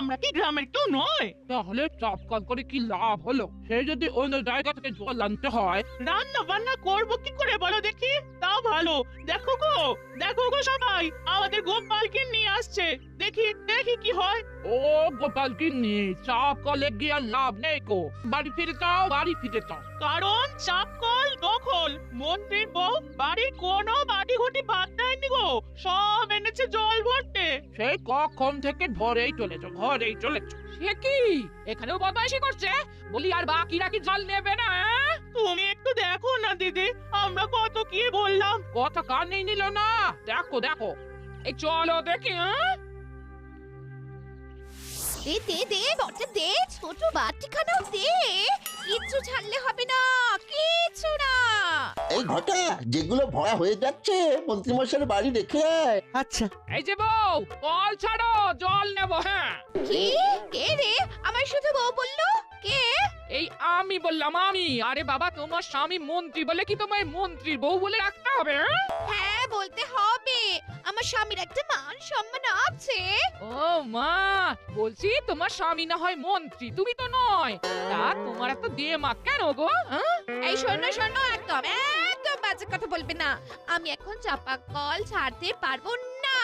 আমরা কি গ্রামের কেউ নয়? তাহলে চাপ কল করে কি লাভ হলো? সে যদি অন্য জায়গা থেকে জল আনতে হয়। রান্না বান্না করবো কি করে বলো দেখি? তা ভালো, দেখো গো সবাই, আমাদের গোপালকে নিয়ে আসছে। দেখি দেখি কি হয়। ও গোপাল গিন্নি, চাপ কলে গিয়ে আর লাভ নেই গো। বাড়ি ফিরে যাও, বাড়ি ফিরে যাও। কারণ চাপ কল দখল। মন্ত্রীর বউ বাড়ির কোনো বাটি ঘটি বাদ দেয়নি গো, সব এনেছে জল ভরতে। সেই কখন থেকে ঘরেই চলেছ, ঘরেই চলেছ। সে কি এখানেও বদমাইশি করছে? বলি আর বাকিরা কি জল নেবে না? তুমি একটু দেখো না দিদি, আমরা কত কি বললাম। কথা কানে নিল না। দেখো দেখো, এই চলো দেখি। দে দে দে বটে দে, ছোট বাটিখানাও দে। কিচ্ছু ছাড়লে হবে না, কিচ্ছু না। এই ঘটা যেগুলো ভরা হয়ে যাচ্ছে মন্ত্রীমশাইয়ের বাড়ি রেখে আয়। আচ্ছা, এই যে বউ, কল ছাড়ো, জল নেবো। হ্যাঁ, কি? কে রে? আমার শুধু বউ বললো? কে? এই আমি বললাম, আমি। আরে বাবা, তোমার স্বামী মন্ত্রী বলে কি তোমায় মন্ত্রীর বউ বলে রাখতে হবে? হ্যাঁ বলতে হবে, আমার স্বামীর একটা মান সম্মান আছে। ও মা, বলছি তোমার স্বামী না হয় মন্ত্রী, তুমি তো নয়। তা তোমার এত দেমাগ কেন গো? এই শোনো শোনো, একদম একদম বাজে কথা বলবে না। আমি এখন চাপা কল ছাড়তে পারবো না,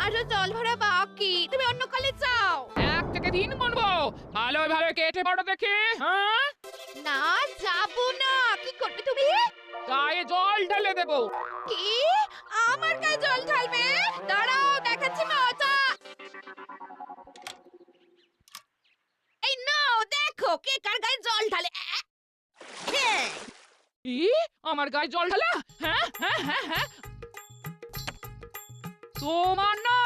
আরো জল ভরা বাকি। তুমি অন্য কলে যাও। 1 থেকে 3 গুনবো, ভালো ভালো কেটে পড়ো দেখি। হ্যাঁ, না যাবো না। কি করবে তুমি? গায়ে জল ঢেলে দেবো। কি? আমার গায়ে জল ঢালবে? দাঁড়াও, দেখাচ্ছি মজা। এই নাও দেখো কে কার গায়ে জল ঢালে। হ্যাঁ। ই, আমার গায়ে জল ঢালা? হ্যাঁ হ্যাঁ হ্যাঁ হ্যাঁ, তোমার না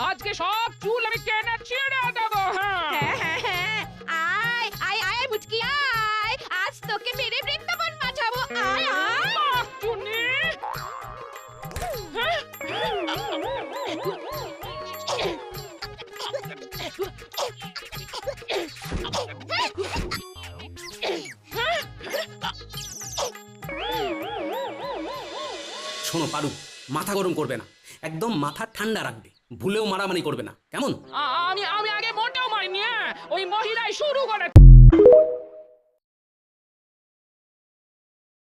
আজকে সব চুল আমি টেনে ছিঁড়ে দেবো। হ্যাঁ, হ্যাঁ হ্যাঁ হ্যাঁ, আয় আয় আয় মুচকি আয়, আজ তোকে মেরে বৃন্দাবন পাঠাবো। আয় আয়। বাহ, চুনি। হ্যাঁ? শোনো পারু, মাথা গরম করবে না, একদম মাথা ঠান্ডা রাখবে, ভুলেও মারামারি করবে না, কেমন? আমি আমি আগে মোটেও মারিনি। ওই মহিলাই শুরু করে।